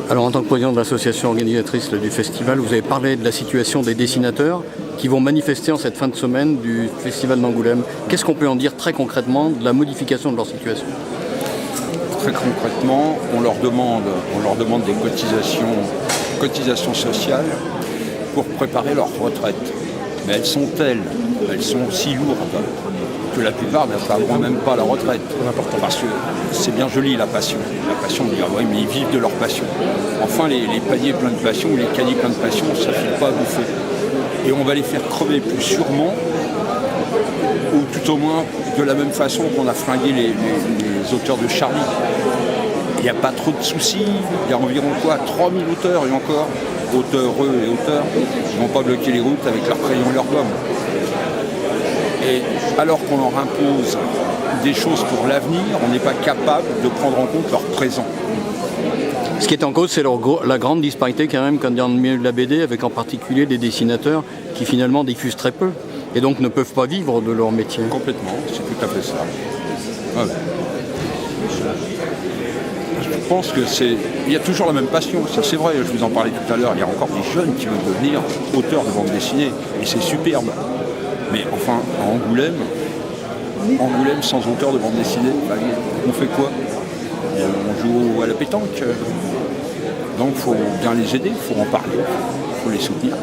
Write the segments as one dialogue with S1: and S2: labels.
S1: Alors en tant que président de l'association organisatrice du festival, vous avez parlé de la situation des dessinateurs qui vont manifester en cette fin de semaine du festival d'Angoulême. Qu'est-ce qu'on peut en dire très concrètement de la modification de leur situation ?
S2: Très concrètement, on leur demande des cotisations sociales pour préparer leur retraite. Mais elles sont si lourdes que la plupart n'atteindront même pas la retraite. Parce que c'est bien joli la passion. La passion, on dit, ah ouais, mais ils vivent de leur passion. Enfin, les paniers pleins de passion ou les cahiers pleins de passion, ça ne file pas à bouffer. Et on va les faire crever plus sûrement, ou tout au moins de la même façon qu'on a fringué les auteurs de Charlie. Il n'y a pas trop de soucis, il y a environ 3000 auteurs et encore, auteureux et auteurs, qui ne vont pas bloquer les routes avec leurs crayons et leurs gommes. Et alors qu'on leur impose des choses pour l'avenir, on n'est pas capable de prendre en compte leur présent.
S1: Ce qui est en cause, c'est la grande disparité quand même dans le milieu de la BD, avec en particulier des dessinateurs qui finalement diffusent très peu et donc ne peuvent pas vivre de leur métier.
S2: Complètement, c'est tout à fait ça. Ouais. Je pense il y a toujours la même passion, ça c'est vrai, je vous en parlais tout à l'heure, il y a encore des jeunes qui veulent devenir auteurs de bande dessinée et c'est superbe. Mais enfin, à Angoulême sans auteur de bande dessinée, on fait quoi ? On joue à la pétanque. Donc il faut bien les aider, il faut en parler, il faut les soutenir.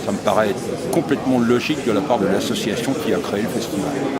S2: Ça me paraît complètement logique de la part de l'association qui a créé le festival.